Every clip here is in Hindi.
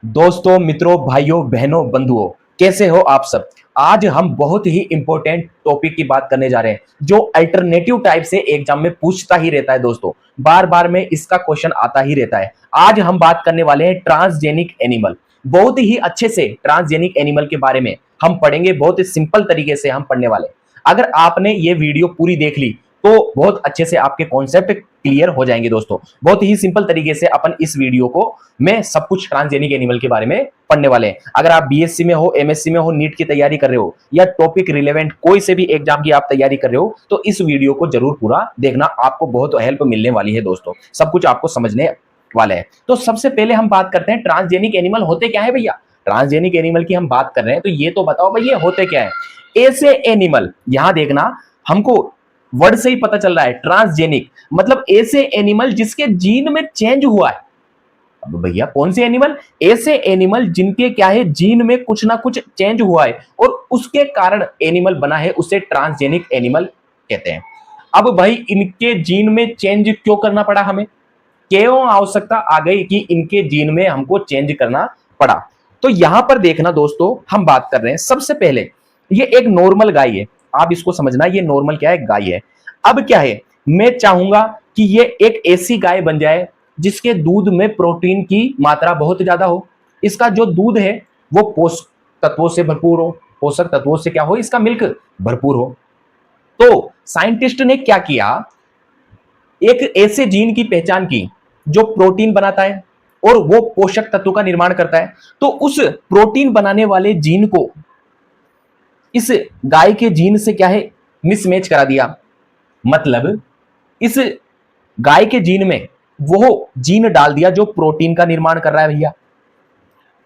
दोस्तों, मित्रों, भाइयों, बहनों, बंधुओं, कैसे हो आप सब। आज हम बहुत ही इंपॉर्टेंट टॉपिक की बात करने जा रहे हैं जो अल्टरनेटिव टाइप से एग्जाम में पूछता ही रहता है। दोस्तों, बार बार में इसका क्वेश्चन आता ही रहता है। आज हम बात करने वाले हैं ट्रांसजेनिक एनिमल। बहुत ही अच्छे से ट्रांसजेनिक एनिमल के बारे में हम पढ़ेंगे। बहुत ही सिंपल तरीके से हम पढ़ने वाले हैं। अगर आपने ये वीडियो पूरी देख ली तो बहुत अच्छे से आपके कॉन्सेप्ट क्लियर हो जाएंगे। दोस्तों, बहुत ही सिंपल तरीके से अपन इस वीडियो को में सब कुछ ट्रांसजेनिक एनिमल के बारे में पढ़ने वाले हैं। अगर आप बीएससी में हो, एमएससी में हो, नीट की तैयारी कर रहे हो या टॉपिक रिलेवेंट कोई से भी एग्जाम की आप तैयारी कर रहे हो तो इस वीडियो को जरूर पूरा देखना। आपको बहुत हेल्प मिलने वाली है। दोस्तों, सब कुछ आपको समझने वाले हैं। तो सबसे पहले हम बात करते हैं ट्रांसजेनिक एनिमल होते क्या है भैया। ट्रांसजेनिक एनिमल की हम बात कर रहे हैं तो ये तो बताओ भाई ये होते क्या है। ऐसे एनिमल, यहां देखना, हमको वर्ड से ही पता चल रहा है ट्रांसजेनिक मतलब ऐसे एनिमल जिसके जीन में चेंज हुआ है। अब भैया कौन से एनिमल? ऐसे एनिमल जिनके क्या है, जीन में कुछ ना कुछ चेंज हुआ है और उसके कारण एनिमल बना है, उसे ट्रांसजेनिक एनिमल कहते हैं। अब भाई इनके जीन में चेंज क्यों करना पड़ा हमें? क्यों आवश्यकता आ गई कि इनके जीन में हमको चेंज करना पड़ा? तो यहां पर देखना दोस्तों, हम बात कर रहे हैं सबसे पहले, ये एक नॉर्मल गाय है। आप इसको समझना, ये नॉर्मल क्या है, गाय है। अब क्या है, मैं चाहूंगा कि ये एक ऐसी गाय बन जाए जिसके दूध में प्रोटीन की मात्रा बहुत ज्यादा हो। इसका जो दूध है वो पोषक तत्वों से भरपूर हो। पोषक तत्वों से क्या हो, इसका मिल्क भरपूर हो। तो साइंटिस्ट ने क्या किया, एक ऐसे जीन की पहचान की जो प्रोटीन बनाता है और वो पोषक तत्वों का निर्माण करता है। तो उस प्रोटीन बनाने वाले जीन को इस गाय के जीन से क्या है, मिसमैच करा दिया। मतलब इस गाय के जीन में वो जीन डाल दिया जो प्रोटीन का निर्माण कर रहा है। भैया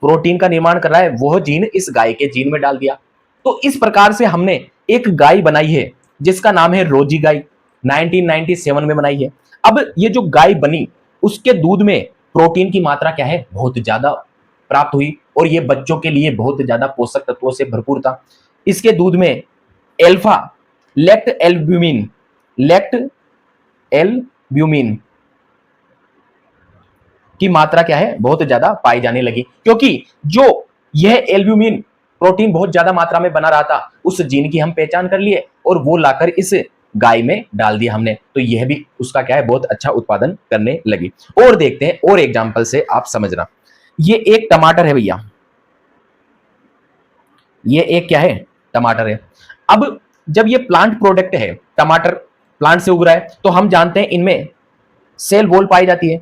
प्रोटीन का निर्माण कर रहा है, वह जीन इस गाय के जीन में डाल दिया। तो इस प्रकार से हमने एक गाय बनाई है जिसका नाम है रोजी गाय। 1997 में बनाई है। अब ये जो गाय बनी उसके दूध में प्रोटीन की मात्रा क्या है, बहुत ज्यादा प्राप्त हुई और ये बच्चों के लिए बहुत ज्यादा पोषक तत्वों से भरपूर था। इसके दूध में एल्फा लेक्ट एल्ब्यूमिन की मात्रा क्या है, बहुत ज्यादा पाई जाने लगी। क्योंकि जो यह एल्ब्यूमिन प्रोटीन बहुत ज्यादा मात्रा में बना रहा था, उस जीन की हम पहचान कर लिए और वो लाकर इस गाय में डाल दिया हमने। तो यह भी उसका क्या है, बहुत अच्छा उत्पादन करने लगी। और देखते हैं और एग्जांपल से आप समझना। ये एक टमाटर है भैया, ये एक क्या है, टमाटर है। अब जब ये प्लांट प्रोडक्ट है, टमाटर प्लांट से उग रहा है, तो हम जानते हैं इनमें सेल वॉल पाई जाती है।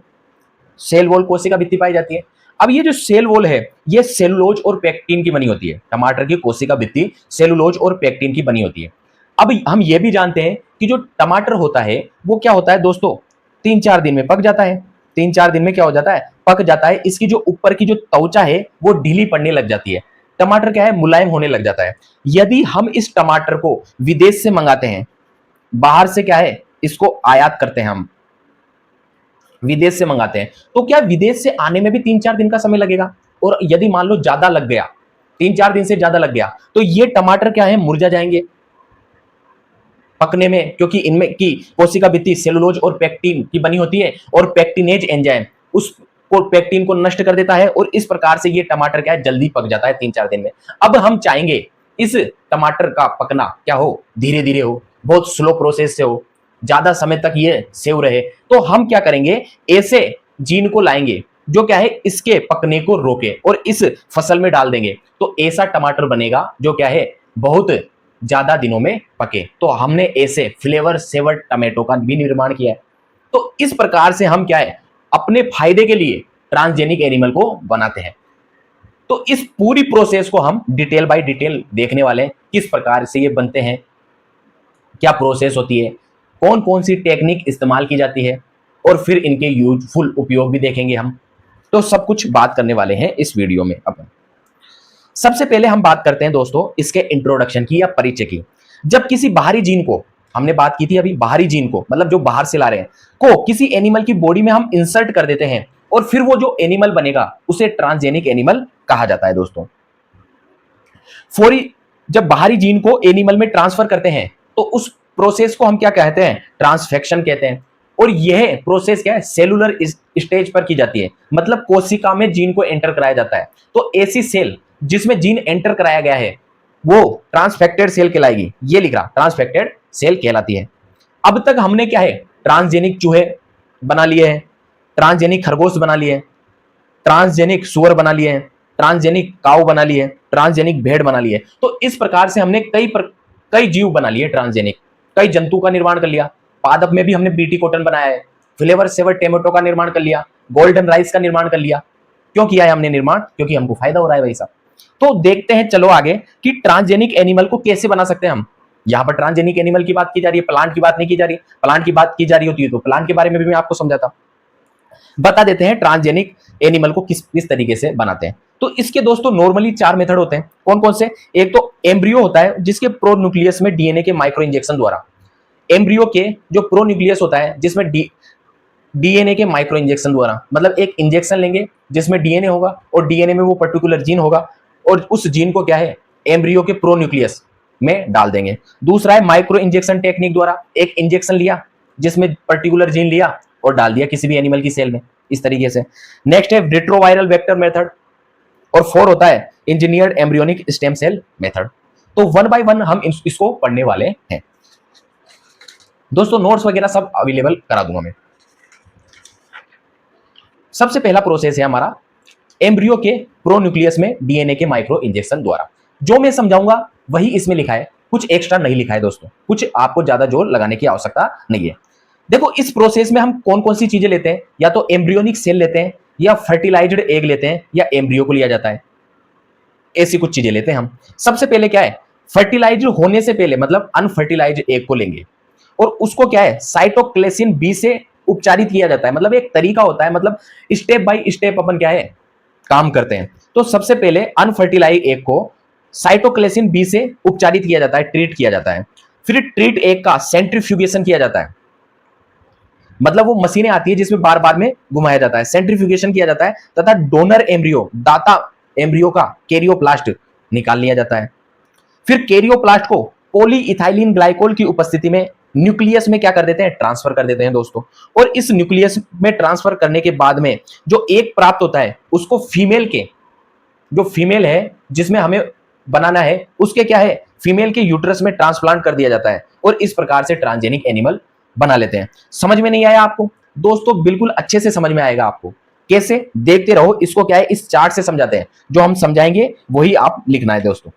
सेल वॉल कोशिका भित्ति पाई जाती है। अब ये जो सेल वॉल है ये सेलुलोज और पेक्टिन की बनी होती है। टमाटर की कोशिका भित्ति सेलुलोज और पेक्टिन की बनी होती है। अब हम ये भी जानते हैं कि जो टमाटर होता है वो क्या होता है दोस्तों, 3-4 दिन में पक जाता है। 3-4 दिन में क्या हो जाता है, पक जाता है। इसकी जो ऊपर की जो त्वचा है वो ढीली पड़ने लग जाती है। टमाटर क्या है, मुलायम होने लग जाता है। यदि हम इस टमाटर को विदेश से मंगाते हैं, बाहर से क्या है, इसको आयात करते हैं, हम विदेश से मंगाते हैं, तो क्या विदेश से आने में भी 3-4 दिन का समय लगेगा? और यदि मान लो ज्यादा लग गया, 3-4 दिन से ज्यादा लग गया, तो ये टमाटर क्या है, मुरझा जाएंगे पकने में। क्योंकि इनमें की कोशिका भित्ति सेलुलोज और पेक्टिन की बनी होती है और पेक्टिनेज एंजाइम उसको पेक्टिन को नष्ट कर देता है और इस प्रकार से ये टमाटर क्या है, जल्दी पक जाता है 3-4 दिन में। अब हम चाहेंगे इस टमाटर का पकना क्या हो, धीरे धीरे हो, बहुत स्लो प्रोसेस से हो, ज्यादा समय तक ये सेव रहे। तो हम क्या करेंगे, ऐसे जीन को लाएंगे जो क्या है, इसके पकने को रोके और इस फसल में डाल देंगे। तो ऐसा टमाटर बनेगा जो क्या है, बहुत ज्यादा दिनों में पके। तो हमने ऐसे फ्लेवर सेवर टमाटो का भी निर्माण किया है। तो इस प्रकार से हम क्या है, अपने फायदे के लिए ट्रांसजेनिक एनिमल को बनाते हैं। तो इस पूरी प्रोसेस को हम डिटेल बाय डिटेल देखने वाले हैं, किस प्रकार से ये बनते हैं, क्या प्रोसेस होती है, कौन कौन सी टेक्निक इस्तेमाल की जाती है और फिर इनके यूजफुल उपयोग भी देखेंगे हम। तो सब कुछ बात करने वाले हैं इस वीडियो में। अपन सबसे पहले हम बात करते हैं दोस्तों इसके इंट्रोडक्शन की या परिचय की। जब किसी बाहरी जीन को, हमने बात की थी अभी, बाहरी जीन को मतलब जो बाहर से ला रहे हैं, को किसी एनिमल की बॉडी में हम इंसर्ट कर देते हैं और फिर वो जो एनिमल बनेगा उसे ट्रांसजेनिक एनिमल कहा जाता है दोस्तों। फौरी जब बाहरी जीन को एनिमल में ट्रांसफर करते हैं तो उस प्रोसेस को हम क्या कहते हैं, ट्रांसफेक्शन कहते हैं। और यह प्रोसेस क्या है, सेलुलर स्टेज पर की जाती है, मतलब कोशिका में जीन को एंटर कराया जाता है। तो ऐसी सेल जिसमें जीन एंटर कराया गया है वो ट्रांसफेक्टेड सेल कहलाएगी। ये लिख रहा, ट्रांसफेक्टेड सेल कहलाती है। अब तक हमने क्या है, ट्रांसजेनिक चूहे बना लिए हैं, ट्रांसजेनिक खरगोश बना लिए हैं, ट्रांसजेनिक सुअर बना लिए हैं, ट्रांसजेनिक काऊ बना लिए हैं, ट्रांसजेनिक भेड़ बना लिए। तो इस प्रकार से हमने कई जीव बना लिए ट्रांसजेनिक, कई जंतु का निर्माण कर लिया। पादप में भी हमने बीटी कॉटन बनाया है, फ्लेवर सेवर टोमेटो का निर्माण कर लिया, गोल्डन राइस का निर्माण कर लिया। क्यों किया है हमने निर्माण? क्योंकि हमको फायदा हो रहा है भाई साहब। तो देखते हैं चलो आगे कि ट्रांसजेनिक एनिमल को कैसे बना सकते हैं हम। यहां पर ट्रांसजेनिक एनिमल की बात की जा रही है, प्लांट की बात नहीं की जा रही। प्लांट की बात की जा रही होती है तो प्लांट के बारे में भी मैं आपको समझाता, बता देते हैं ट्रांसजेनिक एनिमल को किस तरीके से बनाते हैं। तो इसके दोस्तों नॉर्मली 4 मेथड होते हैं। कौन कौन से? एक तो एम्ब्रियो होता है जिसके प्रोन्यूक्लियस में डीएनए के माइक्रो इंजेक्शन द्वारा, एम्ब्रियो के जो प्रोन्यूक्लियस होता है जिसमें डीएनए के माइक्रो इंजेक्शन द्वारा, मतलब एक इंजेक्शन लेंगे जिसमें डीएनए होगा और डीएनए में वो पर्टिकुलर जीन होगा और उस जीन को क्या है एम्ब्रियो के प्रोन्यूक्लियस में डाल देंगे। दूसरा है माइक्रो इंजेक्शन टेक्निक द्वारा, एक इंजेक्शन लिया जिसमें पर्टिकुलर जीन लिया और डाल दिया किसी भी एनिमल की सेल में, इस तरीके से। नेक्स्ट है रिट्रोवायरल वेक्टर मेथड और 4 होता है engineered embryonic stem cell method. तो 1 बाय 1 हम इसको पढ़ने वाले हैं दोस्तों। नोट्स वगैरह सब अवेलेबल करा दूंगा मैं। सबसे पहला प्रोसेस है हमारा एम्ब्रियो के प्रोन्यूक्लियस में डीएनए के माइक्रो इंजेक्शन द्वारा। जो मैं समझाऊंगा वही इसमें लिखा है, कुछ एक्स्ट्रा नहीं लिखा है दोस्तों, कुछ आपको ज्यादा जोर लगाने की आवश्यकता नहीं है। देखो इस प्रोसेस में हम कौन कौन सी चीजें लेते हैं, या तो एम्ब्रियोनिक सेल लेते हैं, या फर्टिलाइज्ड एग लेते हैं, या एम्ब्रियो को लिया जाता है, ऐसी कुछ चीजें लेते हैं हम। सबसे पहले क्या है, फर्टिलाइज्ड होने से पहले मतलब अनफर्टिलाइज्ड एग को लेंगे और उसको क्या है साइटोक्लेसिन बी से उपचारित किया जाता है। मतलब एक तरीका होता है, मतलब स्टेप बाय स्टेप अपन क्या है काम करते हैं। तो सबसे पहले अनफर्टिलाइज्ड एग को साइटोक्लेसिन बी से उपचारित किया जाता है, ट्रीट किया जाता है। फिर ट्रीट एग का सेंट्रीफ्यूगेशन किया जाता है, मतलब वो मशीनें आती है जिसमें बार बार में घुमाया जाता है, सेंट्रीफ्यूगेशन किया जाता है, तथा डोनर एम्ब्रियो दाता एम्ब्रियो का कैरियोप्लास्ट निकाल लिया जाता है। फिर कैरियोप्लास्ट को पॉलीइथाइलिन ग्लाइकोल की उपस्थिति में न्यूक्लियस में क्या कर देते हैं, ट्रांसफर कर देते हैं दोस्तों। और इस न्यूक्लियस में ट्रांसफर करने के बाद में जो एक प्राप्त होता है उसको जो फीमेल है जिसमें हमें बनाना है उसके क्या है फीमेल के यूट्रस में ट्रांसप्लांट कर दिया जाता है और इस प्रकार से ट्रांसजेनिक एनिमल बना लेते हैं। समझ में नहीं आया आपको दोस्तों? बिल्कुल अच्छे से समझ में आएगा आपको। कैसे? देखते रहो, इसको क्या है इस चार्ट से समझाते हैं, जो हम समझाएंगे वही आप लिखना है दोस्तों।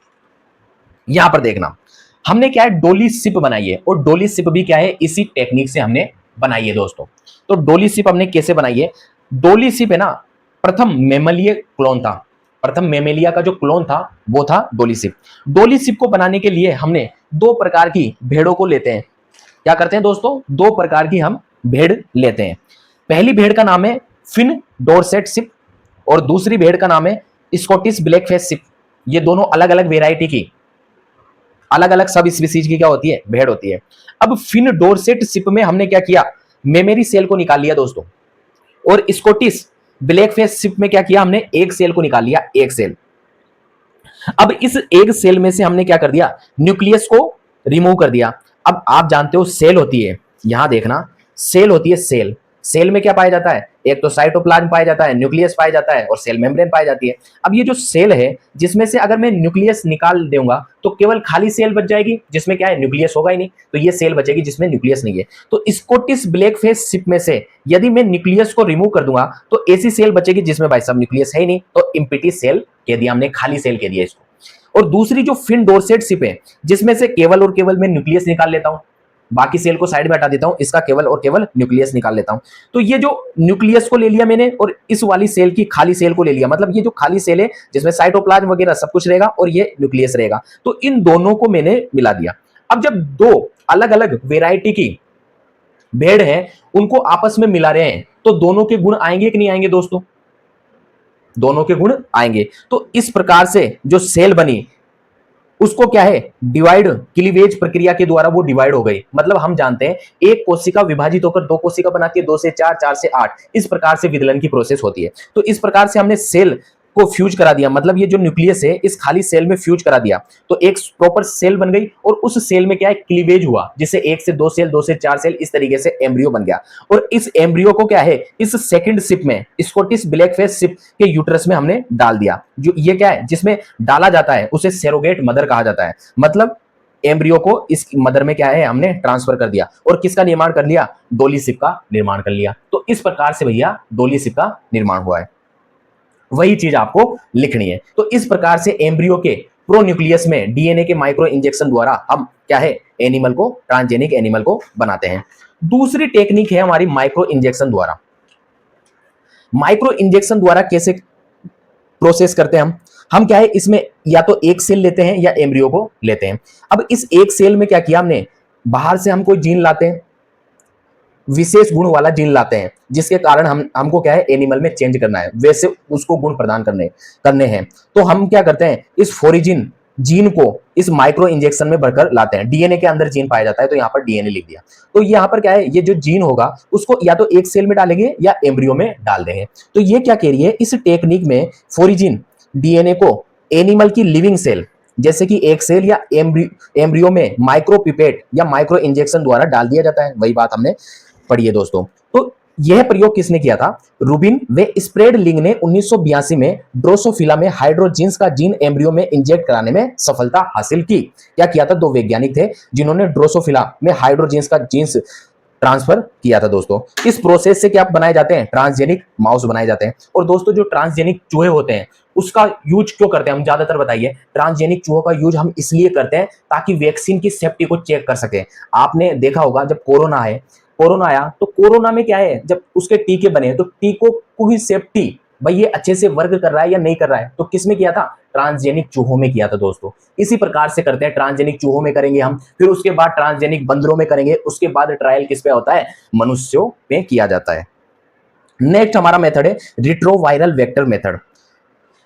यहां पर देखना हमने क्या है डोली सिप बनाई है, और डोली सिप भी क्या है इसी टेक्निक से हमने बनाई है दोस्तों। तो डोली सिप हमने कैसे बनाई है? डोली सिप है ना, प्रथम मेमलिया क्लोन था, प्रथम मेमेलिया का जो क्लोन था वो था डोली सिप। डोली सिप को बनाने के लिए हमने 2 प्रकार की भेड़ों को लेते हैं। क्या करते हैं दोस्तों? 2 प्रकार की हम भेड़ लेते हैं। पहली भेड़ का नाम है फिन डोरसेट सिप और दूसरी भेड़ का नाम है स्कॉटिश ब्लैक फेस सिप। ये दोनों अलग अलग वेराइटी की, अलग अलग सब स्पीसीज की क्या होती है, भेड़ होती है। अब फिन डोरसेट सिप में हमने क्या किया, मेमरी सेल को निकाल लिया दोस्तों, और स्कॉटिश ब्लैक फेस सिप में क्या किया, हमने एक सेल को निकाल लिया, एक सेल। अब इस एक सेल में से हमने क्या कर दिया, न्यूक्लियस को रिमूव कर दिया। अब आप जानते हो सेल होती है, यहां देखना सेल होती है, सेल सेल में क्या पाया जाता है, एक तो साइटोप्लाज्म पाया जाता है, न्यूक्लियस पाया जाता है और सेल मेम्ब्रेन पाई जाती है। अब ये जो सेल है जिसमें से अगर मैं न्यूक्लियस निकाल दूंगा तो केवल खाली सेल बच जाएगी जिसमें क्या है न्यूक्लियस होगा ही नहीं, तो ये सेल बचेगी जिसमें न्यूक्लियस नहीं है। तो स्कॉटिश ब्लैक फेस सिप में से यदि मैं न्यूक्लियस को रिमूव कर दूंगा तो ऐसी सेल बचेगी जिसमें भाई साहब न्यूक्लियस है ही नहीं, तो इम्पिटी सेल कह दिया हमने, खाली सेल कह दिया इसको। और दूसरी जो फिन डोरसेट सिप है जिसमें से केवल और केवल मैं न्यूक्लियस निकाल लेता हूं, बाकी सेल को साइड में हटा देता हूं, इसका केवल और केवल न्यूक्लियस निकाल लेता हूं। तो ये जो न्यूक्लियस को ले लिया मैंने और इस वाली सेल की खाली सेल को ले लिया, मतलब ये जो खाली सेल है जिसमें साइटोप्लाज्म वगैरह सब कुछ रहेगा और ये न्यूक्लियस रहेगा, तो इन दोनों को मैंने मिला दिया। अब जब 2 अलग अलग वेराइटी की भेड़ है उनको आपस में मिला रहे हैं तो दोनों के गुण आएंगे कि नहीं आएंगे दोस्तों? दोनों के गुण आएंगे। तो इस प्रकार से जो सेल बनी उसको क्या है डिवाइड, क्लीवेज प्रक्रिया के द्वारा वो डिवाइड हो गई। मतलब हम जानते हैं एक कोशिका विभाजित होकर 2 कोशिका बनाती है, 2 से 4, 4 से 8, इस प्रकार से विदलन की प्रोसेस होती है। तो इस प्रकार से हमने सेल को फ्यूज करा दिया, मतलब ये जो न्यूक्लियस है इस खाली सेल में फ्यूज करा दिया, तो एक प्रॉपर सेल बन गई और उस सेल में क्या है, क्लीवेज हुआ, जिससे 1 से 2 सेल, 2 से 4 सेल, इस तरीके से एम्ब्रियो बन गया। और इस एम्ब्रियो को क्या है, इस सेकंड शिप में, स्कॉटिश ब्लैकफिश शिप के यूट्रस में हमने डाल दिया। जो ये क्या है, जिसमें डाला जाता है उसे सरोगेट मदर कहा जाता है, मतलब एम्ब्रियो को इस मदर में क्या है, हमने ट्रांसफर कर दिया। और किसका निर्माण कर लिया, डोली शिप का निर्माण कर लिया। तो इस प्रकार से भैया डोली शिप का निर्माण हुआ है, वही चीज आपको लिखनी है। तो इस प्रकार से एम्ब्रियो के प्रोन्यूक्लियस में डीएनए के माइक्रो इंजेक्शन द्वारा हम क्या है, एनिमल को, ट्रांसजेनिक एनिमल को बनाते हैं। दूसरी टेक्निक है हमारी माइक्रो इंजेक्शन द्वारा। माइक्रो इंजेक्शन द्वारा कैसे प्रोसेस करते हैं हम क्या है, इसमें या तो एक सेल लेते हैं या एम्ब्रियो को लेते हैं। अब इस एक सेल में क्या किया हमने, बाहर से हम कोई जीन लाते हैं, विशेष गुण वाला जीन लाते हैं, जिसके कारण हमको क्या है, एनिमल में चेंज करना है, वैसे उसको गुण प्रदान करने हैं। तो हम क्या करते हैं, इस फोरिजिन जीन को इस माइक्रो इंजेक्शन में भरकर लाते हैं। डीएनए के अंदर जीन पाया जाता है, तो यहाँ पर डीएनए लिख दिया। तो यहाँ पर क्या है, ये जो जीन होगा उसको या तो एक सेल में डालेंगे या एम्ब्रियो में डाल देंगे। तो ये क्या कह रही है, इस टेक्निक में फोरिजिन डीएनए को एनिमल की लिविंग सेल, जैसे कि एक सेल या एम्ब्रियो में माइक्रो पिपेट या माइक्रो इंजेक्शन द्वारा डाल दिया जाता है। वही बात हमने पढ़ी है दोस्तों। तो यह प्रयोग किसने किया था, रूबिन व स्प्रेडलिंग ने 1982 में ड्रोसोफिला में हाइड्रोजीन्स का जीन एम्ब्रियो में इंजेक्ट कराने में सफलता हासिल की। क्या किया था, दो वैज्ञानिक थे जिन्होंने ड्रोसोफिला में हाइड्रोजीन्स का जीन्स ट्रांसफर किया था दोस्तों। इस प्रोसेस से क्या बनाए जाते हैं, ट्रांसजेनिक माउस बनाए जाते हैं। और दोस्तों जो ट्रांसजेनिक चूहे होते हैं उसका यूज क्यों करते हैं हम, ज्यादातर बताइए। ट्रांसजेनिक चूहों का यूज हम इसलिए करते हैं ताकि वैक्सीन की सेफ्टी को चेक कर सके। आपने देखा होगा जब कोरोना आया तो कोरोना में क्या है, जब उसके टीके बने तो टीकों को ही सेफ्टी, भाई ये अच्छे से वर्क कर रहा है या नहीं कर रहा है, तो किसमें किया था, ट्रांसजेनिक चूहों में किया था दोस्तों। इसी प्रकार से करते हैं, ट्रांसजेनिक चूहों में करेंगे हम, फिर उसके बाद ट्रांसजेनिक बंदरों में करेंगे, उसके बाद ट्रायल किस पे होता है, मनुष्यों में किया जाता है। नेक्स्ट हमारा मेथड है रिट्रोवायरल वेक्टर मेथड।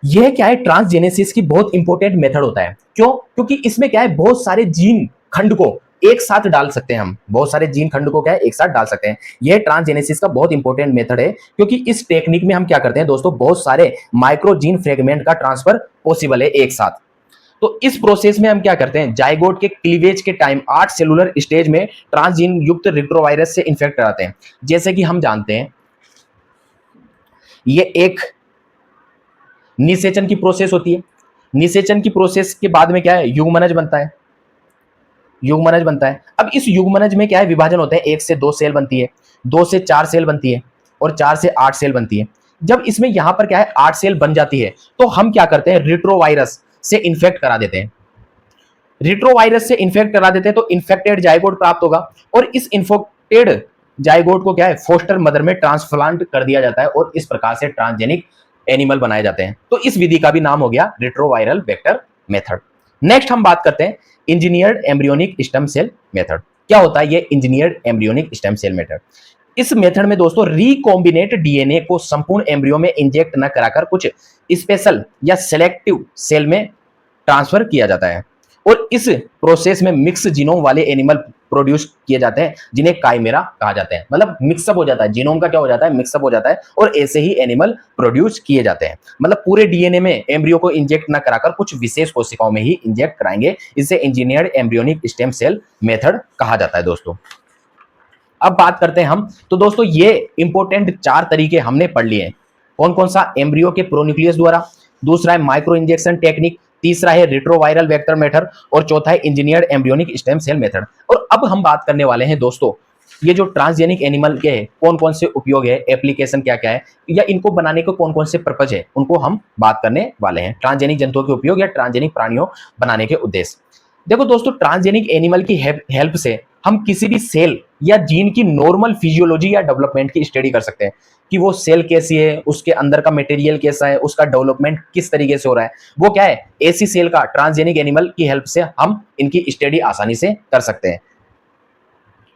यह क्या है, ट्रांसजेनेसिस की बहुत इंपॉर्टेंट मेथड होता है। क्यों, क्योंकि इसमें क्या है, बहुत सारे जीन खंड को एक साथ डाल सकते हैं हम, बहुत सारे जीन खंड को क्या है, एक साथ डाल सकते हैं। यह ट्रांसजेनेसिस का बहुत इंपॉर्टेंट मेथड है, क्योंकि इस टेक्निक में हम क्या करते हैं दोस्तों, बहुत सारे माइक्रो जीन फ्रेगमेंट का ट्रांसफर पॉसिबल है एक साथ। तो इस प्रोसेस में हम क्या करते हैं, जाइगोट के क्लीवेज के टाइम 8 सेलुलर स्टेज में ट्रांसजीन युक्त रिट्रोवायरस से इन्फेक्ट कराते हैं। जैसे कि हम जानते हैं ये एक निषेचन की प्रोसेस होती है। निषेचन की प्रोसेस के बाद में क्या है, युग्मनज बनता है, युग्मनज बनता है। अब इस युग्मनज में क्या है, विभाजन होते हैं, 1 से 2 सेल बनती है, 2 से 4 सेल बनती है और 4 से 8 सेल बनती है। जब इसमें यहां पर क्या है, 8 सेल बन जाती है, तो हम क्या करते हैं, रिट्रोवायरस से इन्फेक्ट करा देते हैं। रिट्रोवायरस से इन्फेक्ट करा देते हैं तो इन्फेक्टेड जाइगोट प्राप्त होगा, और इस इन्फेक्टेड जाइगोट को क्या है, फोस्टर मदर में ट्रांसप्लांट कर दिया जाता है, और इस प्रकार से ट्रांसजेनिक एनिमल बनाए जाते हैं। तो इस विधि का भी नाम हो गया रिट्रोवायरल वेक्टर मेथड। नेक्स्ट हम बात करते हैं engineered embryonic stem cell method. क्या होता है ये engineered embryonic stem cell method? इस मेथड में दोस्तों रिकॉम्बिनेट डीएनए को संपूर्ण एम्ब्रियो में इंजेक्ट न कराकर कुछ स्पेशल या सेलेक्टिव सेल में ट्रांसफर किया जाता है, और इस प्रोसेस में मिक्स जीनोम वाले एनिमल प्रोड्यूस किए जाते हैं, जिन्हें काइमेरा कहा जाता है। मतलब मिक्सअप हो जाता है, जीनोम का क्या हो जाता है, मिक्सअप हो जाता है, और ऐसे ही एनिमल प्रोड्यूस किए जाते हैं। मतलब पूरे डीएनए में एम्ब्रियो को इंजेक्ट ना कराकर कुछ विशेष कोशिकाओं में ही इंजेक्ट कराएंगे। इसे engineered embryonic stem cell method कहा जाता है दोस्तों। अब बात करते हैं हम, तो दोस्तों ये इंपॉर्टेंट 4 तरीके हमने पढ़ लिए हैं। कौन कौन सा, एम्ब्रियो के प्रोन्यूक्लियस द्वारा, दूसरा है माइक्रो इंजेक्शन टेक्निक, तीसरा है रिट्रोवायरल वेक्टर मेथड, और चौथा है engineered embryonic stem cell method. और अब हम बात करने वाले हैं दोस्तों, ये जो ट्रांसजेनिक एनिमल के कौन कौन से उपयोग है, एप्लीकेशन क्या क्या है, या इनको बनाने को कौन कौन से पर्पज है, उनको हम बात करने वाले हैं। ट्रांसजेनिक जंतुओं के उपयोग या ट्रांसजेनिक प्राणियों बनाने के उद्देश्य। देखो दोस्तों, ट्रांसजेनिक एनिमल की हेल्प से हम किसी भी सेल या जीन की नॉर्मल फिजियोलॉजी या डेवलपमेंट की स्टडी कर सकते हैं, कि वो सेल कैसी है, उसके अंदर का मटेरियल कैसा है, उसका डेवलपमेंट किस तरीके से हो रहा है, वो क्या है, ऐसी सेल का ट्रांसजेनिक एनिमल की हेल्प से हम इनकी स्टडी आसानी से कर सकते हैं।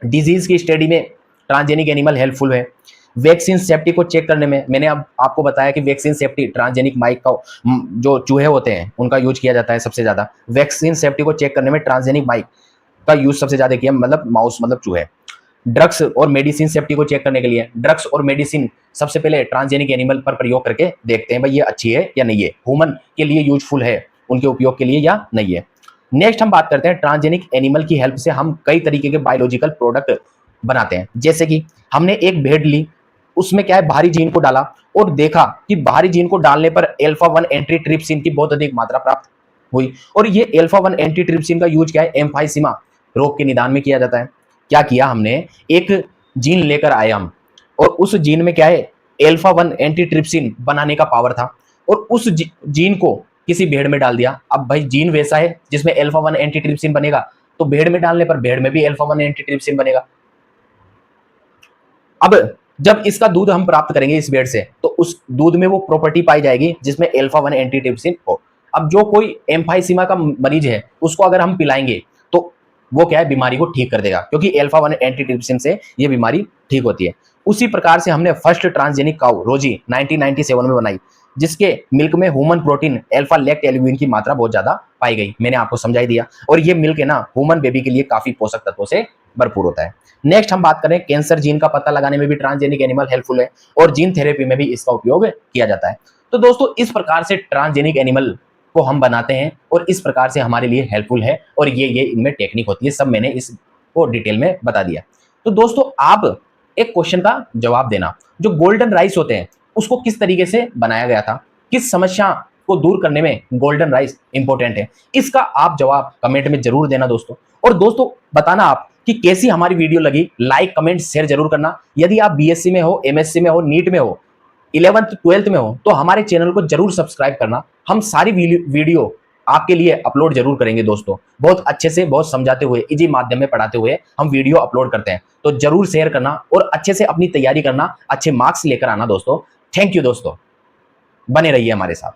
डिजीज की स्टडी में ट्रांसजेनिक एनिमल हेल्पफुल है। वैक्सीन सेफ्टी को चेक करने में मैंने अब आपको बताया कि वैक्सीन सेफ्टी ट्रांसजेनिक माइक का जो चूहे होते हैं उनका यूज किया जाता है सबसे ज्यादा। वैक्सीन सेफ्टी को चेक करने में ट्रांसजेनिक माइक का यूज सबसे ज्यादा किया, मतलब माउस मतलब चूहे। ड्रग्स और मेडिसिन सेफ्टी को चेक करने के लिए ड्रग्स और मेडिसिन सबसे पहले ट्रांसजेनिक एनिमल पर प्रयोग करके देखते हैं भाई ये अच्छी है या नहीं है, ह्यूमन के लिए यूजफुल है उनके उपयोग के लिए या नहीं है। नेक्स्ट हम बात करते हैं ट्रांसजेनिक एनिमल की हेल्प से हम कई तरीके के बायोलॉजिकल प्रोडक्ट बनाते हैं। जैसे कि हमने एक भेड़ ली, उसमें क्या है बाहरी जीन को डाला और देखा कि बाहरी जीन को डालने पर अल्फा 1 एंटीट्रिप्सिन की बहुत अधिक मात्रा प्राप्त हुई। और ये अल्फा 1 एंटीट्रिप्सिन का यूज क्या है, एम्फाइसीमा रोग के निदान में किया जाता है। क्या किया हमने, एक जीन लेकर आए हम और उस जीन में क्या है अल्फा 1 एंटीट्रिप्सिन बनाने का पावर था और उस जीन को किसी भेड़ में डाल दिया। अब भाई जीन वैसा है जिसमें अल्फा 1 एंटीट्रिप्सिन बनेगा, तो भेड़ में डालने पर भेड़ में भी अल्फा 1 एंटीट्रिप्सिन बनेगा। अब जब इसका दूध हम प्राप्त करेंगे इस भेड़ से, तो उस दूध में वो प्रॉपर्टी पाई जाएगी जिसमें अल्फा 1 एंटीट्रिप्सिन हो। अब जो कोई एम्फाइसीमा का मरीज है उसको अगर हम पिलाएंगे तो वो क्या है बीमारी को ठीक कर देगा, क्योंकि अल्फा 1 एंटीट्रिप्सिन से ये बीमारी ठीक होती है। उसी प्रकार से हमने फर्स्ट ट्रांसजेनिक काउ रोजी 1997 में बनाई, जिसके मिल्क में ह्यूमन प्रोटीन अल्फा लेक्ट एल्ब्यूमिन की मात्रा बहुत ज्यादा पाई गई। मैंने आपको समझाई दिया। और ये मिल्क है ना ह्यूमन बेबी के लिए काफी पोषक तत्वों से भरपूर होता है। नेक्स्ट हम बात करें, कैंसर जीन का पता लगाने में भी ट्रांसजेनिक एनिमल हेल्पफुल है और जीन थेरेपी में भी इसका उपयोग किया जाता है। तो दोस्तों इस प्रकार से ट्रांसजेनिक एनिमल को हम बनाते हैं और इस प्रकार से हमारे लिए हेल्पफुल है और ये इनमें टेक्निक होती है, सब मैंने इसको डिटेल में बता दिया। तो दोस्तों आप एक क्वेश्चन का जवाब देना, जो गोल्डन राइस होते हैं उसको किस तरीके से बनाया गया था, किस समस्या को दूर करने में गोल्डन राइस इंपॉर्टेंट है, इसका आप जवाब कमेंट में जरूर देना दोस्तों। और दोस्तों बताना आप कि कैसी हमारी वीडियो लगी, लाइक कमेंट शेयर जरूर करना। यदि आप बीएससी में हो, एमएससी में हो, नीट में हो, 11th 12th में हो, तो हमारे चैनल को जरूर सब्सक्राइब करना। हम सारी वीडियो आपके लिए अपलोड जरूर करेंगे दोस्तों, बहुत अच्छे से, बहुत समझाते हुए, इजी माध्यम में पढ़ाते हुए हम वीडियो अपलोड करते हैं। तो जरूर शेयर करना और अच्छे से अपनी तैयारी करना, अच्छे मार्क्स लेकर आना दोस्तों। थैंक यू दोस्तों, बने रहिए हमारे साथ।